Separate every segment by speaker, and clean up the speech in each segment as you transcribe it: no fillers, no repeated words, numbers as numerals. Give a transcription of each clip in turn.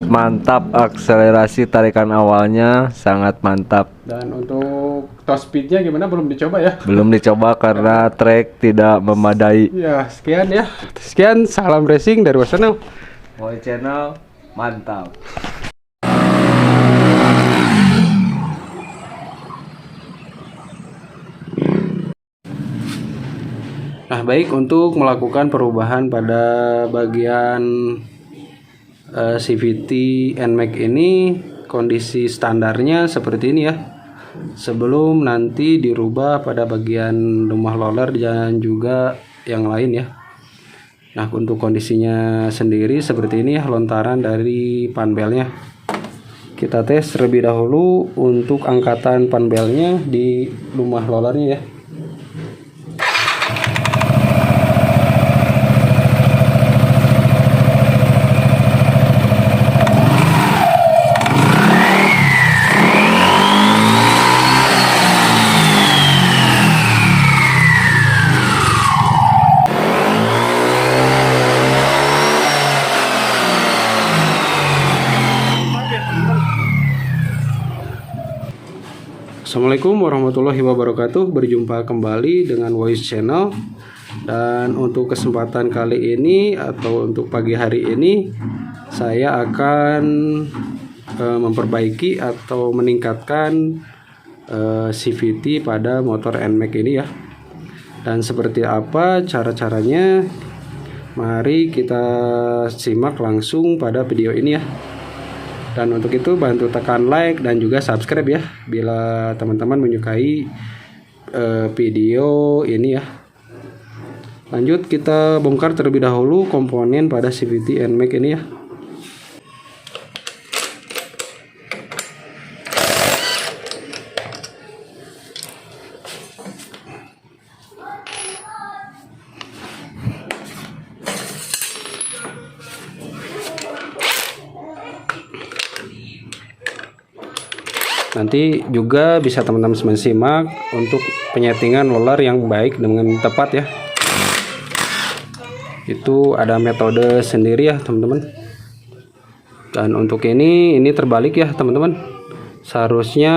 Speaker 1: Mantap, akselerasi tarikan awalnya sangat mantap.
Speaker 2: Dan untuk top speednya gimana, belum dicoba ya?
Speaker 1: Belum dicoba karena trek tidak memadai.
Speaker 2: Ya, sekian ya. Sekian, salam racing dari Wasanel.
Speaker 1: Boy Channel mantap.
Speaker 2: Nah, baik, untuk melakukan perubahan pada bagian CVT NMAX ini, kondisi standarnya seperti ini ya. Sebelum nanti dirubah pada bagian rumah roller dan juga yang lain ya. Nah, untuk kondisinya sendiri seperti ini ya, lontaran dari panbelnya. Kita tes terlebih dahulu untuk angkatan panbelnya di rumah rollernya ya. Assalamualaikum warahmatullahi wabarakatuh. Berjumpa kembali dengan Voice Channel. Dan untuk kesempatan kali ini atau untuk pagi hari ini, saya akan memperbaiki atau meningkatkan CVT pada motor NMAX ini ya. Dan seperti apa cara-caranya, mari kita simak langsung pada video ini ya. Dan untuk itu bantu tekan like dan juga subscribe ya, bila teman-teman menyukai video ini ya. Lanjut, kita bongkar terlebih dahulu komponen pada CVT NMAX ini ya. Nanti juga bisa teman-teman simak untuk penyetingan roller yang baik dengan tepat ya. Itu ada metode sendiri ya teman-teman. Dan untuk ini terbalik ya teman-teman. Seharusnya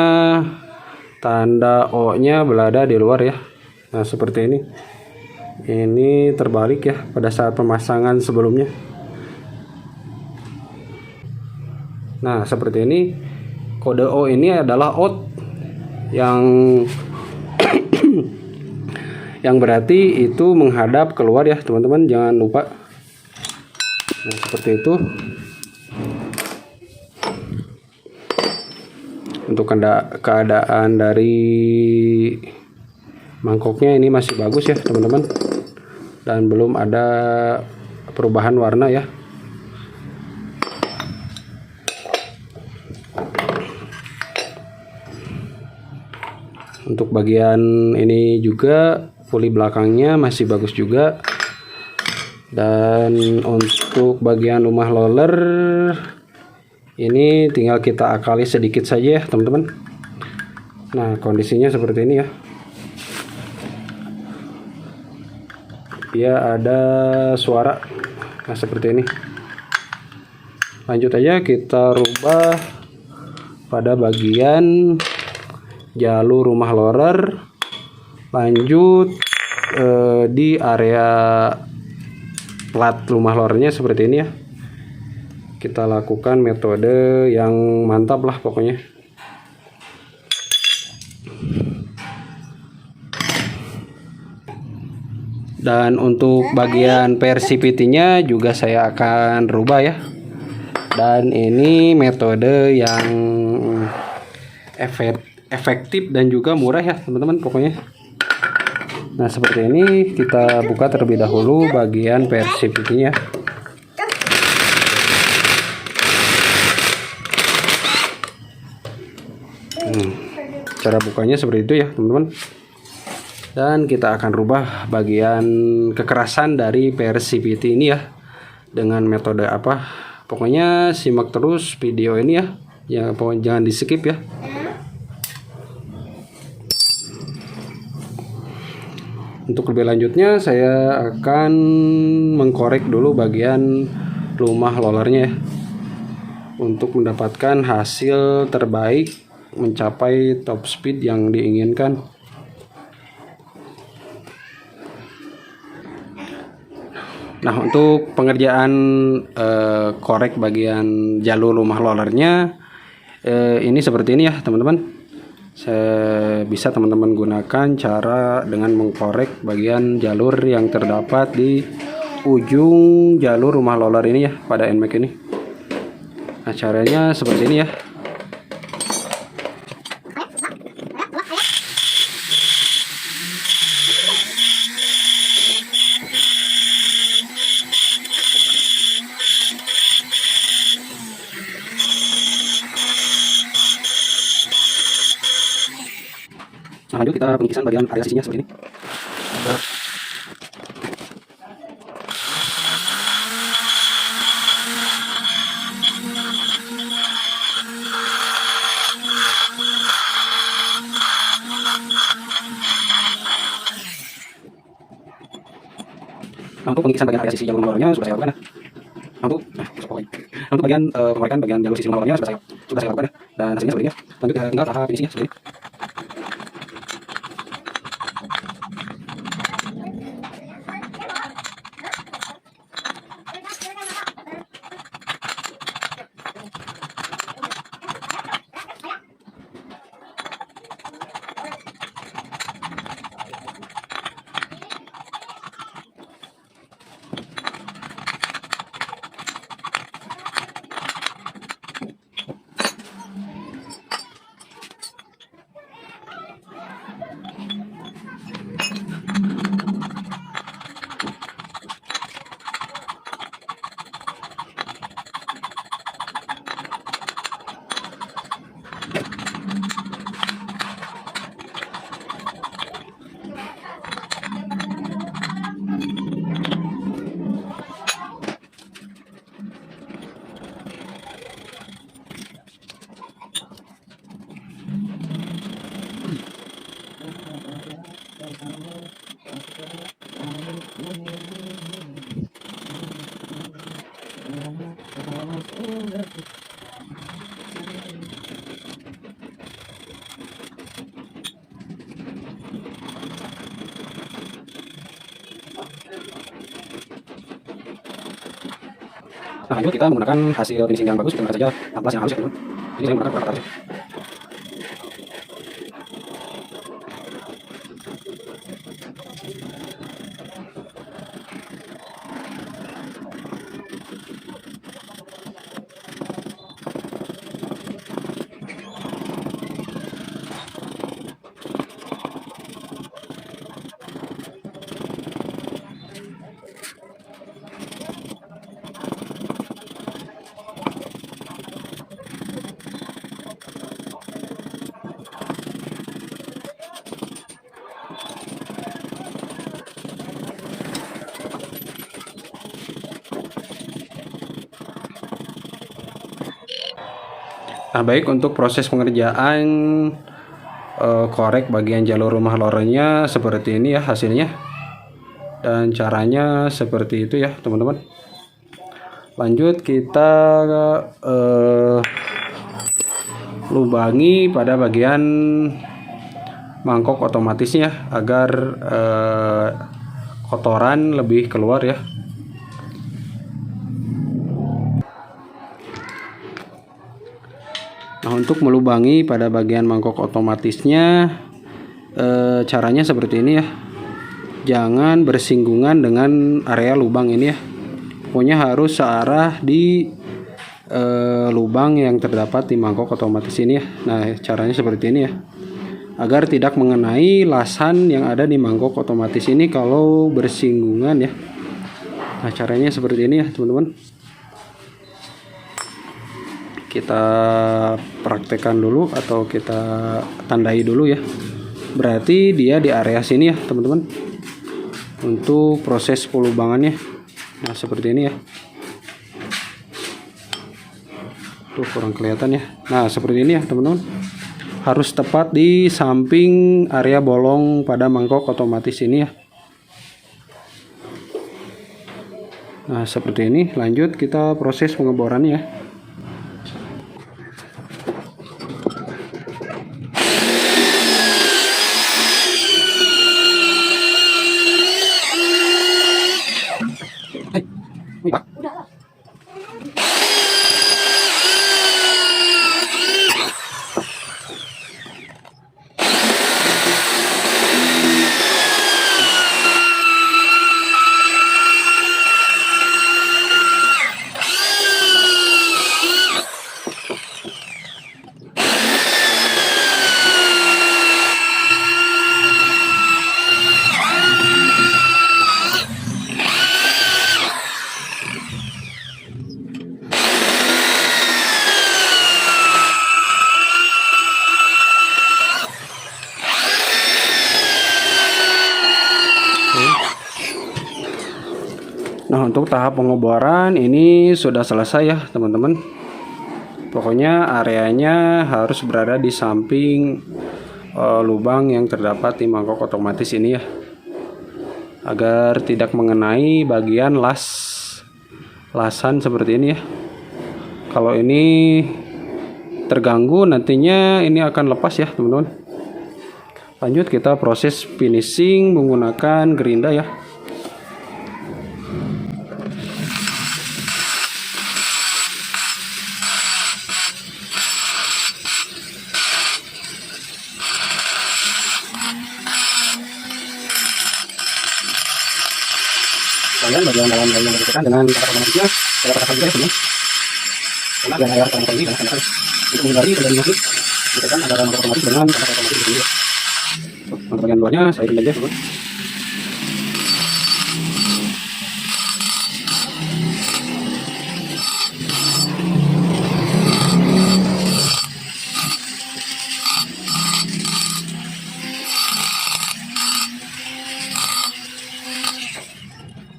Speaker 2: tanda O nya berada di luar ya. Nah, seperti ini. Ini terbalik ya pada saat pemasangan sebelumnya. Nah, seperti ini. Kode O ini adalah out yang yang berarti itu menghadap keluar ya teman-teman, jangan lupa. Nah, seperti itu. Untuk keadaan dari mangkoknya ini masih bagus ya teman-teman, dan belum ada perubahan warna ya. Untuk bagian ini juga puli belakangnya masih bagus juga. Dan untuk bagian rumah roller ini tinggal kita akali sedikit saja ya teman-teman. Nah, kondisinya seperti ini ya. Dia ada suara. Nah, seperti ini. Lanjut aja, kita rubah pada bagian jalur rumah roller. Lanjut di area plat rumah rollernya seperti ini ya. Kita lakukan metode yang mantap lah pokoknya. Dan untuk bagian PRCVT-nya juga saya akan rubah ya. Dan ini metode yang efektif dan juga murah ya teman-teman pokoknya. Nah, seperti ini kita buka terlebih dahulu bagian PRCVT-nya. Cara bukanya seperti itu ya teman-teman. Dan kita akan rubah bagian kekerasan dari PRCVT ini ya, dengan metode apa. Pokoknya simak terus video ini ya. Ya, pokoknya jangan di skip ya. Untuk lebih lanjutnya saya akan mengkorek dulu bagian rumah rollernya ya. untuk mendapatkan hasil terbaik, mencapai top speed yang diinginkan. Nah, untuk pengerjaan korek bagian jalur rumah rollernya ini seperti ini ya teman-teman. Bisa teman-teman gunakan cara dengan mengkorek bagian jalur yang terdapat di ujung jalur rumah roller ini ya pada NMAX ini. Nah, caranya seperti ini ya. Nah, lanjut kita pengikisan bagian area sisinya seperti ini. Nah, untuk pengikisan bagian area sisi jalur rumah rollernya sudah saya lakukan ya. Nah, untuk bagian pengorekan bagian jalur sisi rumah rollernya sudah saya lakukan ya. Dan hasilnya seperti ini ya. Lanjut kita tinggal tahap finishingnya seperti ini. Nah, lanjut kita menggunakan hasil finishing yang bagus, kita gunakan saja amplas yang halus ya teman. Ini saya menggunakan perangkat atas. Nah, baik untuk proses pengerjaan korek bagian jalur rumah rollernya seperti ini ya hasilnya. Dan caranya seperti itu ya teman-teman. Lanjut kita lubangi pada bagian mangkok otomatisnya agar kotoran lebih keluar ya. Nah, untuk melubangi pada bagian mangkok otomatisnya caranya seperti ini ya. Jangan bersinggungan dengan area lubang ini ya. Pokoknya harus searah di lubang yang terdapat di mangkok otomatis ini ya. Nah, caranya seperti ini ya. Agar tidak mengenai lasan yang ada di mangkok otomatis ini kalau bersinggungan ya. Nah, caranya seperti ini ya, teman-teman. Kita praktekkan dulu atau kita tandai dulu ya. Berarti dia di area sini ya teman-teman untuk proses pelubangannya. Nah, seperti ini ya. Tuh kurang kelihatan ya. Nah, seperti ini ya teman-teman. Harus tepat di samping area bolong pada mangkok otomatis ini ya. Nah, seperti ini. Lanjut kita proses pengeborannya ya. Nah, untuk tahap pengeboran ini sudah selesai ya teman-teman. Pokoknya areanya harus berada di samping lubang yang terdapat di mangkok otomatis ini ya, agar tidak mengenai bagian lasan seperti ini ya. Kalau ini terganggu nantinya ini akan lepas ya teman-teman. Lanjut kita proses finishing menggunakan gerinda ya. Kemudian bagian dalam yang dibersihkan dengan kata otomatisnya saya katakan juga ya teman. Karena biar air terang ini karena untuk menghindari terjadi konflik ditekan antara motor otomatis dengan kata otomatis di sini. Untuk bagian luarnya saya beri aja teman.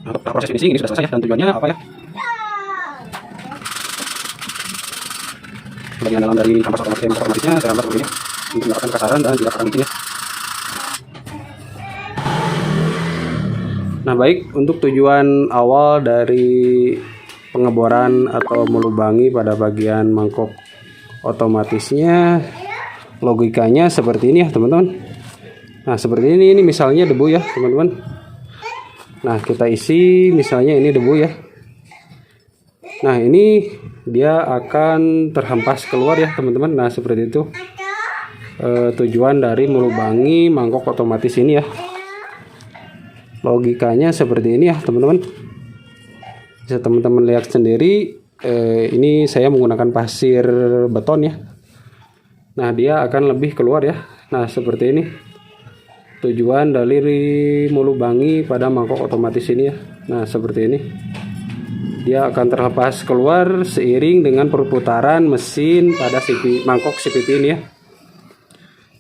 Speaker 2: Nah, proses finishing ini sudah selesai ya, dan tujuannya apa ya? Bagian dalam dari kampas otomatisnya saya rampas begini untuk mendapatkan kasaran dan tidak akan licin ya. Nah baik, untuk tujuan awal dari pengeboran atau melubangi pada bagian mangkok otomatisnya, logikanya seperti ini ya teman-teman. Nah seperti ini misalnya debu ya teman-teman. Nah kita isi misalnya ini debu ya. Nah ini dia akan terhempas keluar ya teman-teman. Nah seperti itu tujuan dari melubangi mangkok otomatis ini ya. Logikanya seperti ini ya teman-teman. Bisa teman-teman lihat sendiri. Ini saya menggunakan pasir beton ya. Nah dia akan lebih keluar ya. Nah seperti ini tujuan dari melubangi pada mangkok otomatis ini ya. Nah seperti ini dia akan terlepas keluar seiring dengan perputaran mesin pada mangkok CVT ini ya.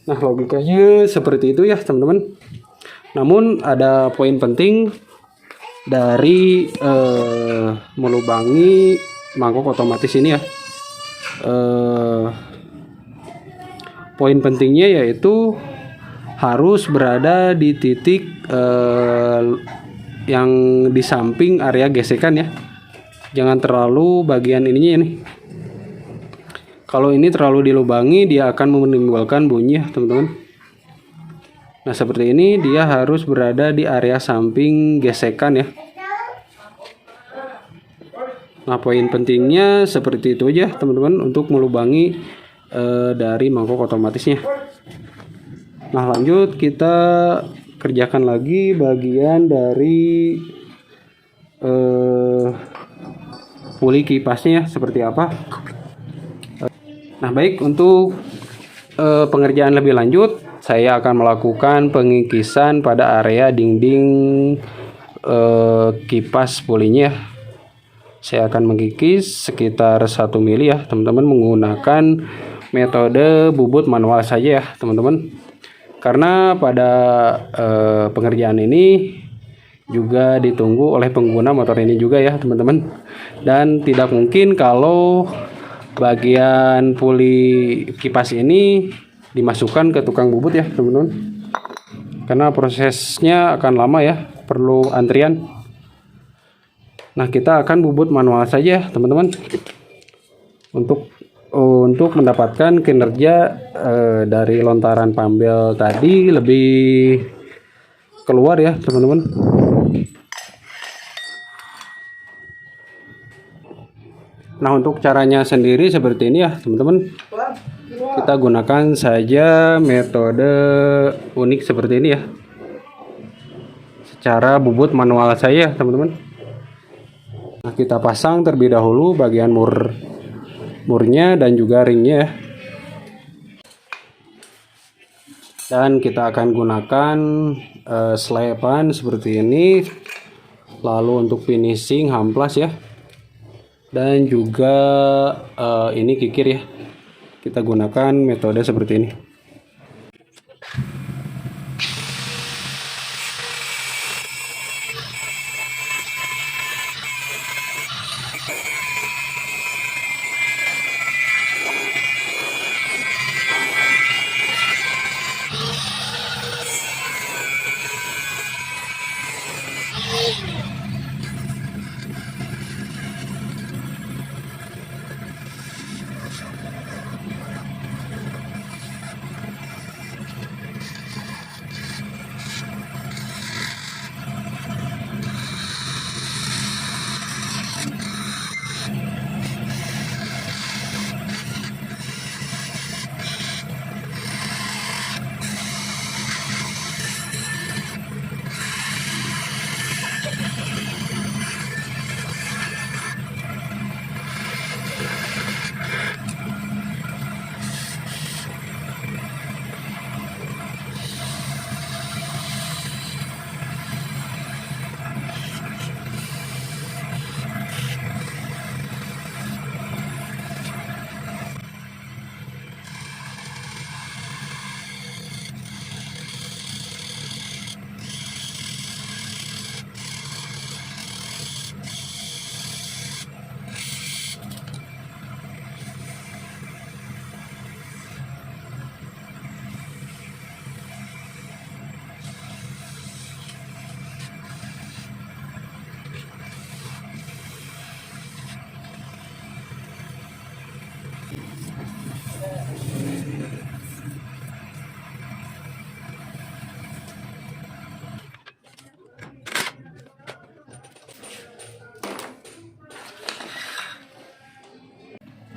Speaker 2: Nah logikanya seperti itu ya teman-teman. Namun ada poin penting dari melubangi mangkok otomatis ini ya. Poin pentingnya yaitu harus berada di titik yang di samping area gesekan ya. Jangan terlalu bagian ininya ini. Kalau ini terlalu dilubangi dia akan menimbulkan bunyi ya teman-teman. Nah seperti ini dia harus berada di area samping gesekan ya. Nah poin pentingnya seperti itu aja teman-teman untuk melubangi dari mangkok otomatisnya. Nah lanjut kita kerjakan lagi bagian dari puli kipasnya seperti apa. Nah baik, untuk pengerjaan lebih lanjut saya akan melakukan pengikisan pada area dinding kipas pulinya. Saya akan mengikis sekitar 1 mili ya teman-teman, menggunakan metode bubut manual saja ya teman-teman. Karena pada pengerjaan ini juga ditunggu oleh pengguna motor ini juga ya teman-teman. Dan tidak mungkin kalau bagian puli kipas ini dimasukkan ke tukang bubut ya teman-teman. Karena prosesnya akan lama ya, perlu antrian. Nah kita akan bubut manual saja ya teman-teman. Untuk mendapatkan kinerja dari lontaran pambel tadi lebih keluar ya teman-teman. Nah, untuk caranya sendiri seperti ini ya teman-teman. Kita gunakan saja metode unik seperti ini ya, secara bubut manual saya teman-teman. Nah, kita pasang terlebih dahulu bagian murnya dan juga ringnya ya. Dan kita akan gunakan selepan seperti ini. Lalu untuk finishing hamplas ya. Dan juga ini kikir ya. Kita gunakan metode seperti ini.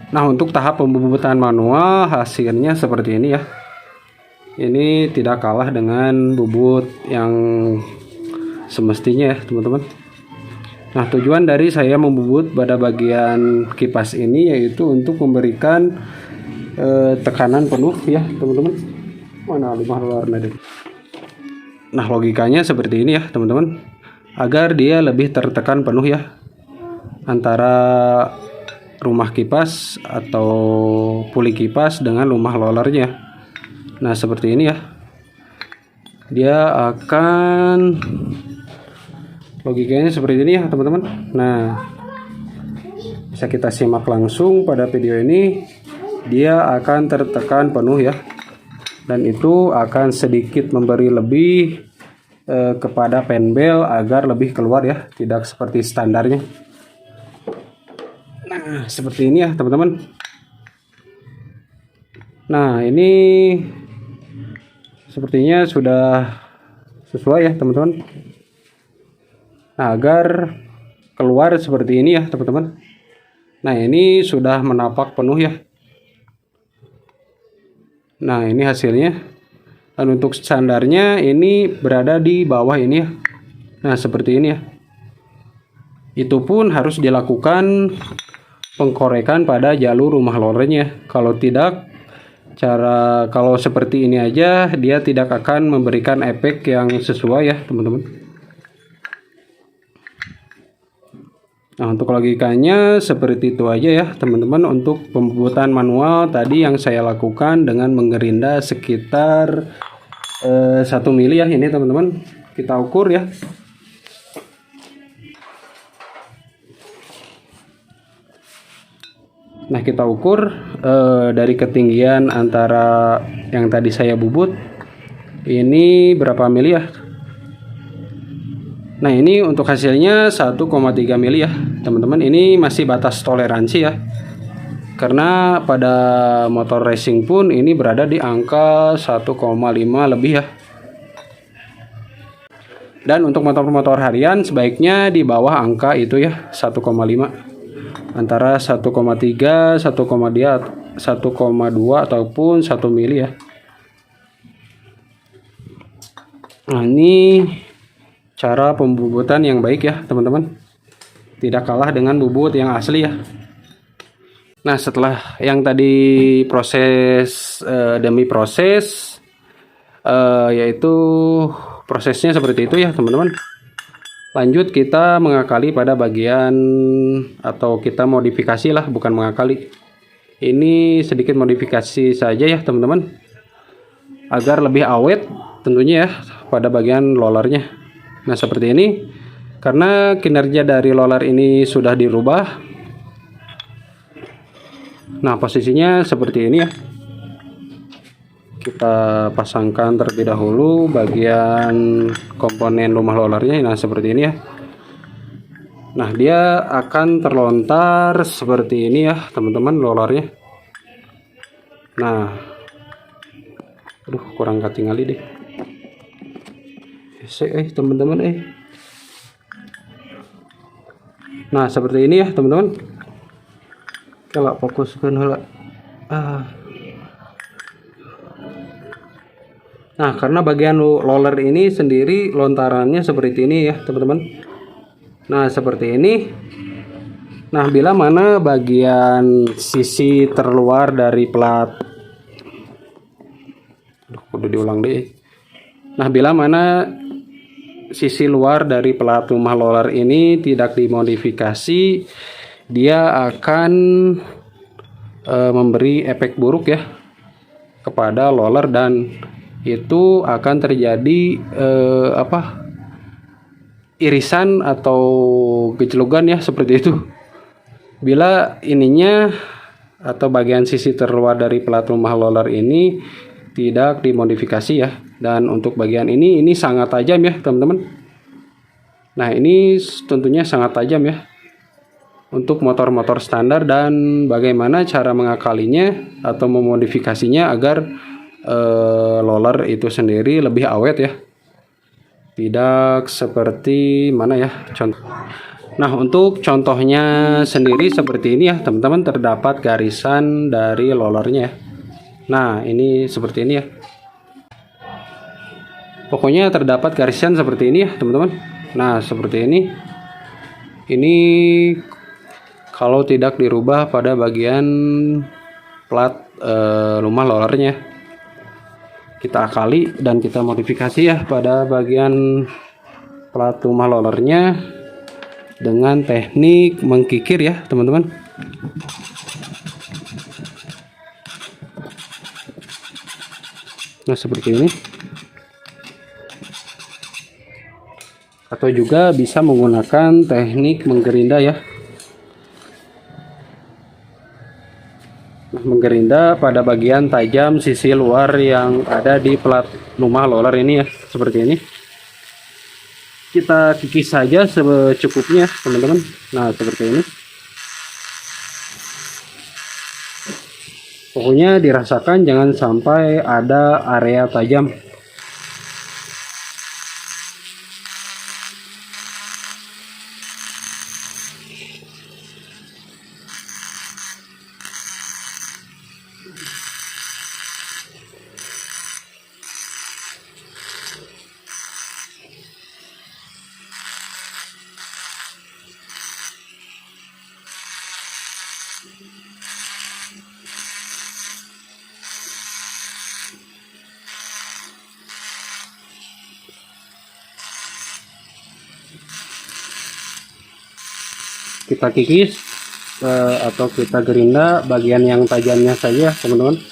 Speaker 2: Nah, untuk tahap pembubutan manual hasilnya seperti ini ya. Ini tidak kalah dengan bubut yang semestinya ya teman-teman. Nah, tujuan dari saya membubut pada bagian kipas ini yaitu untuk memberikan tekanan penuh ya teman-teman. Mana lumah luarnya deh. Nah, logikanya seperti ini ya teman-teman, agar dia lebih tertekan penuh ya antara rumah kipas atau puli kipas dengan rumah rollernya. Nah, seperti ini ya. Dia akan logikanya seperti ini ya teman-teman. Nah, bisa kita simak langsung pada video ini. Dia akan tertekan penuh ya. Dan itu akan sedikit memberi lebih kepada penbel agar lebih keluar ya, tidak seperti standarnya. Nah, seperti ini ya teman-teman. Nah, ini sepertinya sudah sesuai ya teman-teman. Nah, agar keluar seperti ini ya teman-teman. Nah, ini sudah menapak penuh ya. Nah, ini hasilnya. Dan untuk standarnya ini berada di bawah ini ya. Nah, seperti ini ya. Itu pun harus dilakukan pengkorekan pada jalur rumah lorenya. Kalau tidak, kalau seperti ini aja dia tidak akan memberikan efek yang sesuai ya teman-teman. Nah, untuk logikanya seperti itu aja ya teman-teman. Untuk pembuatan manual tadi yang saya lakukan dengan mengerinda sekitar 1 mili ya ini teman-teman. Kita ukur ya. Nah, kita ukur dari ketinggian antara yang tadi saya bubut ini berapa mili ya. Nah, ini untuk hasilnya 1,3 mili ya teman-teman. Ini masih batas toleransi ya, karena pada motor racing pun ini berada di angka 1,5 lebih ya. Dan untuk motor-motor harian sebaiknya di bawah angka itu ya, 1,5. antara 1,3, 1,2 ataupun 1 mili ya. Nah, ini cara pembubutan yang baik ya teman-teman, tidak kalah dengan bubut yang asli ya. Nah, setelah yang tadi proses demi proses, yaitu prosesnya seperti itu ya teman-teman. Lanjut kita mengakali pada bagian, atau kita modifikasi lah, bukan mengakali. Ini sedikit modifikasi saja ya teman-teman, agar lebih awet tentunya ya pada bagian rollernya. Nah, seperti ini. Karena kinerja dari roller ini sudah dirubah. Nah, posisinya seperti ini ya. Kita pasangkan terlebih dahulu bagian komponen rumah rollernya. Nah, seperti ini ya. Nah, dia akan terlontar seperti ini ya teman-teman rollernya. Nah, aduh, kurang ketinggali deh teman-teman. Nah, seperti ini ya teman-teman. Kalau fokuskan hela. Nah, karena bagian roller ini sendiri lontarannya seperti ini ya teman-teman. Nah, seperti ini. Nah, bila mana bagian sisi terluar dari plat, udah diulang deh. Nah, bila mana sisi luar dari plat rumah roller ini tidak dimodifikasi, dia akan memberi efek buruk ya kepada roller, dan itu akan terjadi irisan atau gejologan ya, seperti itu. Bila ininya atau bagian sisi terluar dari plat rumah roller ini tidak dimodifikasi ya. Dan untuk bagian ini sangat tajam ya teman-teman. Nah, ini tentunya sangat tajam ya untuk motor-motor standar, dan bagaimana cara mengakalinya atau memodifikasinya agar roller itu sendiri lebih awet ya. Tidak seperti mana ya contoh. Nah, untuk contohnya sendiri seperti ini ya teman-teman, terdapat garisan dari rollernya ya. Nah, ini seperti ini ya. Pokoknya terdapat garisan seperti ini ya teman-teman. Nah, seperti ini. Ini kalau tidak dirubah pada bagian plat rumah rollernya. Kita akali dan kita modifikasi ya pada bagian plat rumah rollernya dengan teknik mengkikir ya teman-teman. Nah, seperti ini. Atau juga bisa menggunakan teknik menggerinda ya. Menggerinda pada bagian tajam sisi luar yang ada di plat rumah roller ini ya, seperti ini. Kita kikis saja secukupnya teman-teman. Nah, seperti ini. Pokoknya dirasakan jangan sampai ada area tajam. Kita kikis atau kita gerinda bagian yang tajamnya saja teman-teman.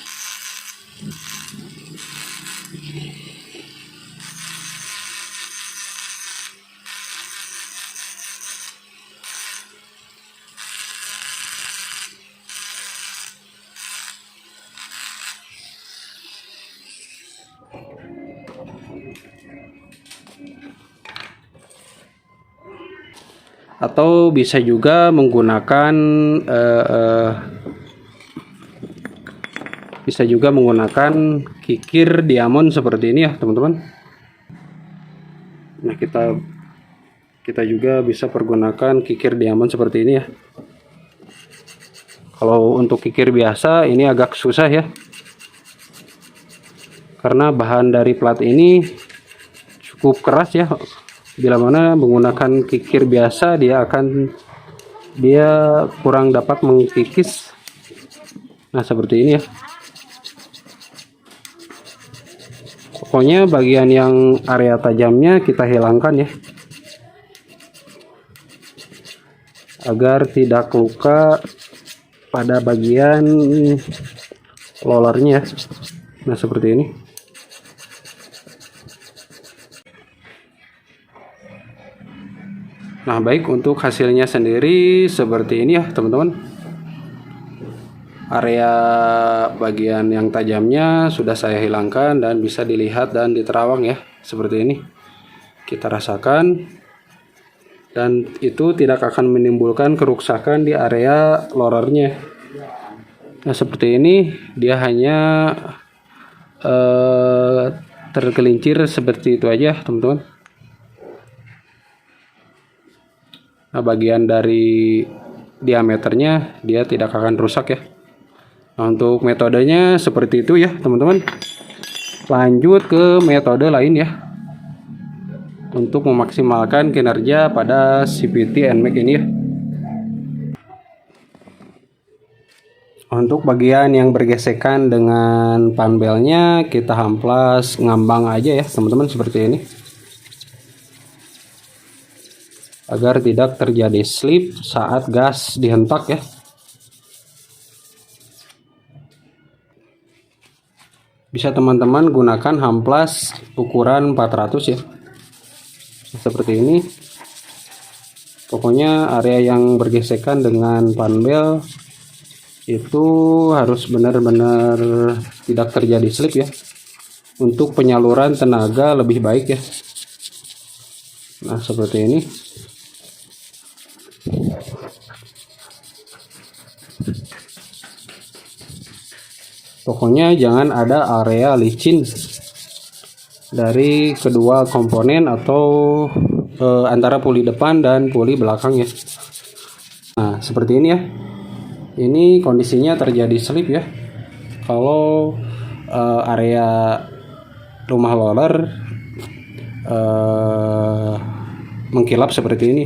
Speaker 2: Atau bisa juga menggunakan kikir diamond seperti ini ya teman-teman. Nah, kita juga bisa pergunakan kikir diamond seperti ini ya. Kalau untuk kikir biasa ini agak susah ya, karena bahan dari plat ini cukup keras ya. Bila mana menggunakan kikir biasa dia kurang dapat mengkikis. Nah seperti ini ya. Pokoknya bagian yang area tajamnya kita hilangkan ya, agar tidak luka pada bagian rollernya. Nah seperti ini. Nah baik, untuk hasilnya sendiri seperti ini ya teman-teman. Area bagian yang tajamnya sudah saya hilangkan dan bisa dilihat dan diterawang ya, seperti ini. Kita rasakan, dan itu tidak akan menimbulkan kerusakan di area lorernya. Nah seperti ini, dia hanya tergelincir seperti itu aja teman-teman. Nah bagian dari diameternya dia tidak akan rusak ya. Nah, untuk metodenya seperti itu ya teman-teman. Lanjut ke metode lain ya, untuk memaksimalkan kinerja pada CVT NMAX ini ya. Untuk bagian yang bergesekan dengan panbelnya, kita hamplas ngambang aja ya teman-teman, seperti ini, agar tidak terjadi slip saat gas dihentak ya. Bisa teman-teman gunakan hamplas ukuran 400 ya, seperti ini. Pokoknya area yang bergesekan dengan panbel itu harus benar-benar tidak terjadi slip ya, untuk penyaluran tenaga lebih baik ya. Nah seperti ini. Pokoknya jangan ada area licin dari kedua komponen atau antara puli depan dan puli belakang ya. Nah seperti ini ya. Ini kondisinya terjadi slip ya, kalau area rumah roller mengkilap seperti ini.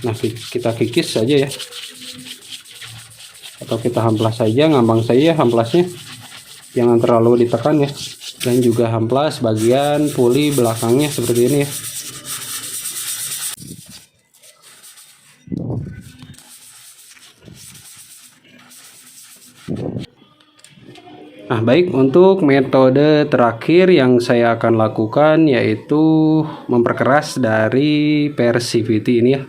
Speaker 2: Nah kita kikis saja ya, atau kita hamplas saja, ngambang saja hamplasnya, jangan terlalu ditekan ya. Dan juga hamplas bagian puli belakangnya seperti ini ya. Nah baik, untuk metode terakhir yang saya akan lakukan yaitu memperkeras dari per CVT ini ya.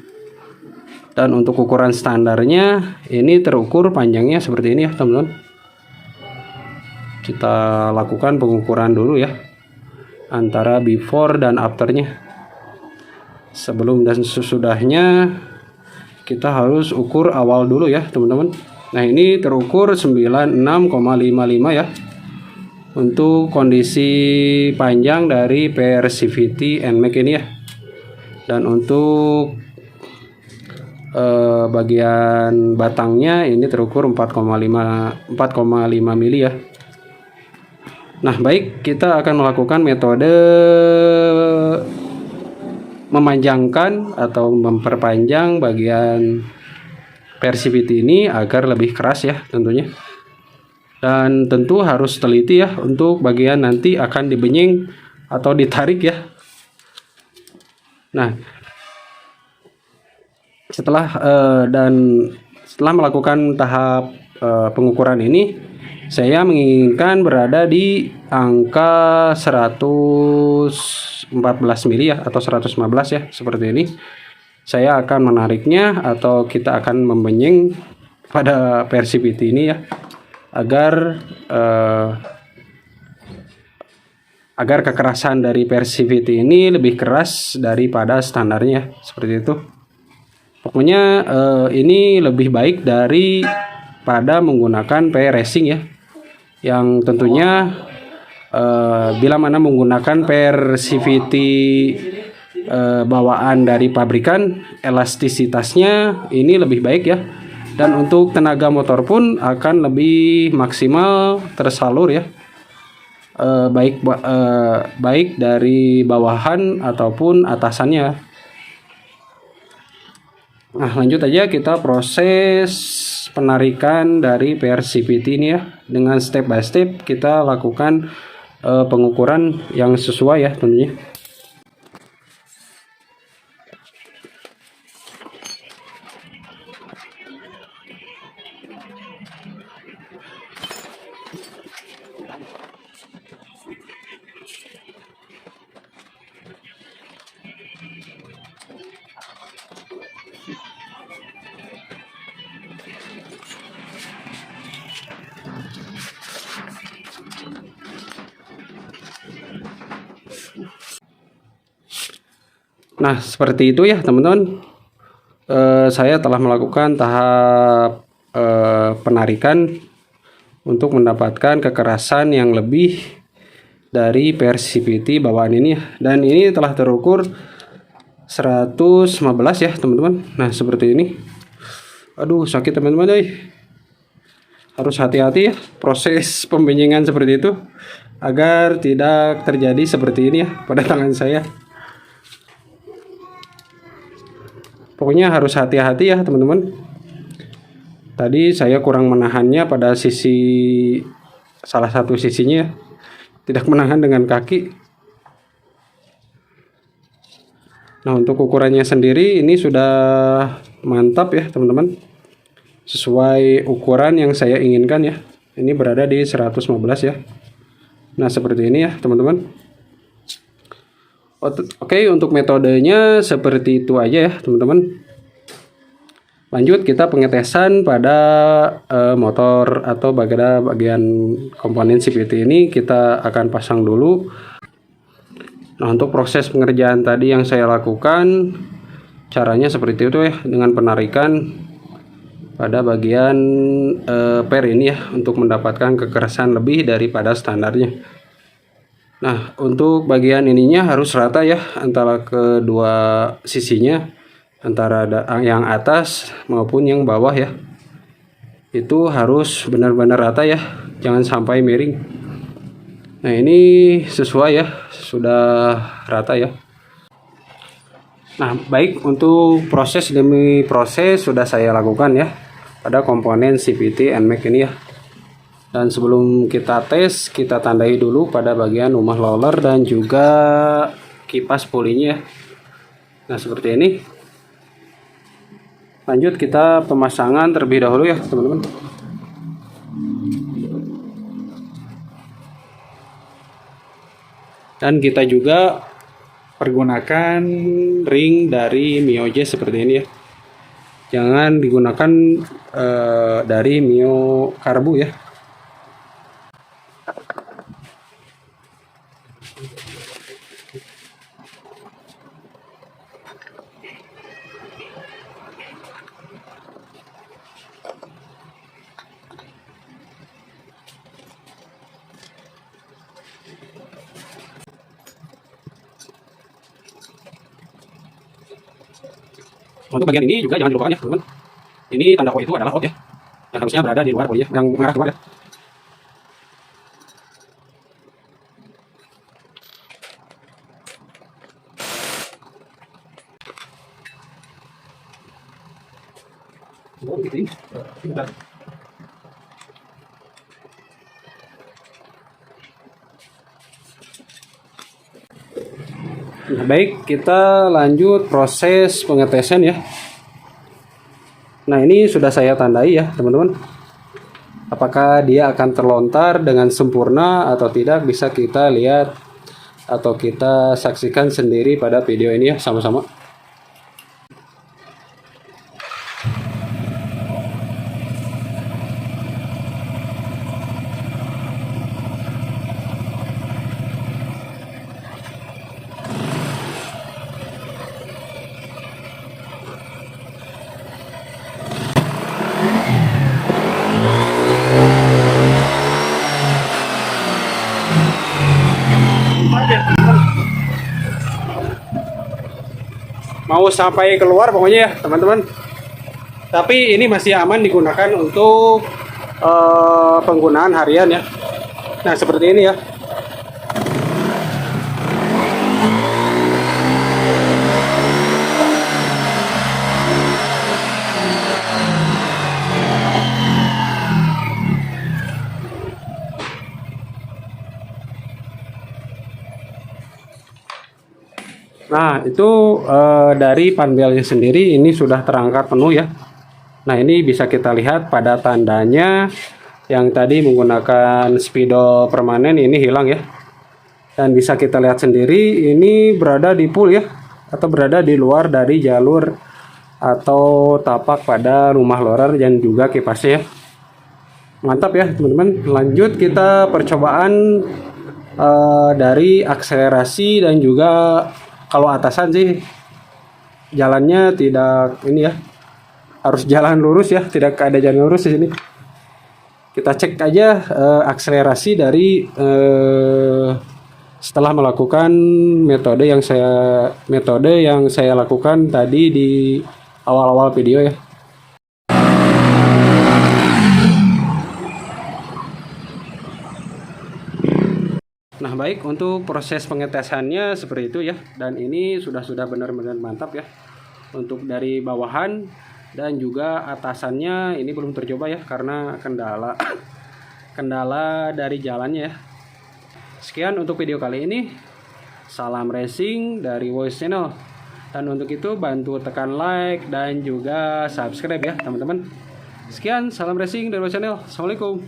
Speaker 2: Dan untuk ukuran standarnya ini terukur panjangnya seperti ini ya teman-teman. Kita lakukan pengukuran dulu ya, antara before dan afternya. Sebelum dan sesudahnya kita harus ukur awal dulu ya teman-teman. Nah ini terukur 96,55 ya, untuk kondisi panjang dari per CVT NMAX ini ya. Dan untuk bagian batangnya ini terukur 4,5 mili ya. Nah baik, kita akan melakukan metode memanjangkan atau memperpanjang bagian per CVT ini agar lebih keras ya tentunya. Dan tentu harus teliti ya, untuk bagian nanti akan dibenying atau ditarik ya. Nah setelah melakukan tahap pengukuran ini, saya menginginkan berada di angka 114 mili ya, atau 115 ya, seperti ini. Saya akan menariknya atau kita akan membenying pada per CVT ini ya, agar kekerasan dari per CVT ini lebih keras daripada standarnya, seperti itu. Pokoknya ini lebih baik daripada menggunakan per racing ya, yang tentunya bila mana menggunakan per CVT bawaan dari pabrikan, elastisitasnya ini lebih baik ya, Dan untuk tenaga motor pun akan lebih maksimal tersalur ya, baik dari bawahan ataupun atasannya. Nah, lanjut aja kita proses penarikan dari PRCVT ini ya. Dengan step by step kita lakukan pengukuran yang sesuai ya tentunya. Nah, seperti itu ya teman-teman. Saya telah melakukan tahap penarikan untuk mendapatkan kekerasan yang lebih dari PRCVT bawaan ini ya. Dan ini telah terukur 115 ya teman-teman. Nah, seperti ini. Aduh, sakit teman-teman. Harus hati-hati ya proses pembencingan seperti itu, agar tidak terjadi seperti ini ya pada tangan saya. Pokoknya harus hati-hati ya teman-teman. Tadi saya kurang menahannya pada salah satu sisinya, tidak menahan dengan kaki. Nah, untuk ukurannya sendiri ini sudah mantap ya teman-teman, sesuai ukuran yang saya inginkan ya. Ini berada di 115 ya. Nah, seperti ini ya teman-teman. Oke, untuk metodenya seperti itu aja ya teman-teman. Lanjut kita pengetesan pada motor atau bagian komponen CVT ini kita akan pasang dulu. Nah, untuk proses pengerjaan tadi yang saya lakukan caranya seperti itu ya, dengan penarikan pada bagian per ini ya, untuk mendapatkan kekerasan lebih daripada standarnya. Nah, untuk bagian ininya harus rata ya antara kedua sisinya, antara yang atas maupun yang bawah ya. Itu harus benar-benar rata ya, jangan sampai miring. Nah, ini sesuai ya, sudah rata ya. Nah, baik, untuk proses demi proses sudah saya lakukan ya pada komponen CVT NMAX ini ya. Dan sebelum kita tes, kita tandai dulu pada bagian rumah roller dan juga kipas pulinya. Nah, seperti ini. Lanjut kita pemasangan terlebih dahulu ya teman-teman. Dan kita juga pergunakan ring dari Mio-J seperti ini ya. Jangan digunakan dari Mio Karbu ya. Untuk bagian ini juga jangan dilupakan ya teman-teman. Ini tanda koi itu adalah out ya, yang harusnya berada di luar koi ya, yang mengarah keluar ya. Nah, baik, kita lanjut proses pengetesan ya. Nah, ini sudah saya tandai ya teman-teman. Apakah dia akan terlontar dengan sempurna atau tidak, bisa kita lihat atau kita saksikan sendiri pada video ini ya sama-sama. Mau sampai keluar pokoknya ya teman-teman. Tapi ini masih aman digunakan untuk penggunaan harian ya. Nah, seperti ini ya. Nah, itu dari panbelnya sendiri ini sudah terangkat penuh ya. Nah, ini bisa kita lihat pada tandanya yang tadi menggunakan spidol permanen ini hilang ya. Dan bisa kita lihat sendiri ini berada di pool ya, atau berada di luar dari jalur atau tapak pada rumah loader dan juga kipasnya ya. Mantap ya teman-teman. Lanjut kita percobaan dari akselerasi dan juga kalau atasan sih jalannya tidak ini ya, harus jalan lurus ya, tidak ada jalan lurus di sini. Kita cek aja akselerasi dari setelah melakukan metode yang saya lakukan tadi di awal-awal video ya. Nah, baik, untuk proses pengetesannya seperti itu ya, dan ini sudah benar-benar mantap ya. Untuk dari bawahan dan juga atasannya ini belum tercoba ya karena kendala dari jalannya ya. Sekian untuk video kali ini. Salam racing dari Voice Channel. Dan untuk itu bantu tekan like dan juga subscribe ya teman-teman. Sekian, salam racing dari Voice Channel. Assalamualaikum.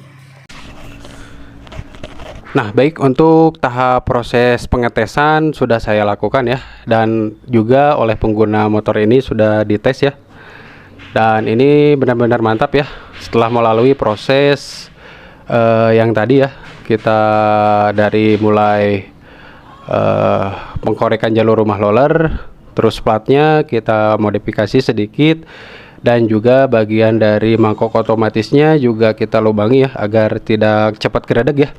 Speaker 2: Nah, baik, untuk tahap proses pengetesan sudah saya lakukan ya, dan juga oleh pengguna motor ini sudah dites ya. Dan ini benar-benar mantap ya. Setelah melalui proses yang tadi ya, kita dari mulai pengkorekan jalur rumah loader, terus platnya kita modifikasi sedikit, dan juga bagian dari mangkok otomatisnya juga kita lubangi ya agar tidak cepat keredek ya.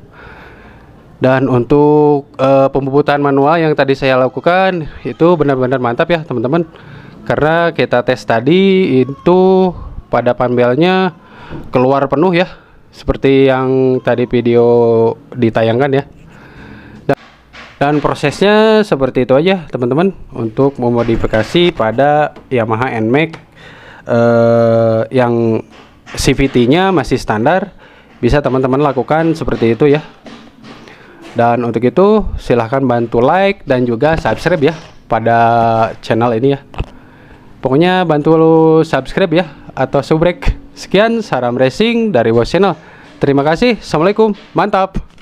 Speaker 2: Dan untuk pembubutan manual yang tadi saya lakukan itu benar-benar mantap ya teman-teman, karena kita tes tadi itu pada panbelnya keluar penuh ya, seperti yang tadi video ditayangkan ya. Dan prosesnya seperti itu aja teman-teman untuk memodifikasi pada Yamaha NMAX yang CVT-nya masih standar, bisa teman-teman lakukan seperti itu ya. Dan untuk itu silahkan bantu like dan juga subscribe ya pada channel ini ya. Pokoknya bantu subscribe ya atau subrek. Sekian, salam racing dari Voice Channel. Terima kasih. Assalamualaikum. Mantap.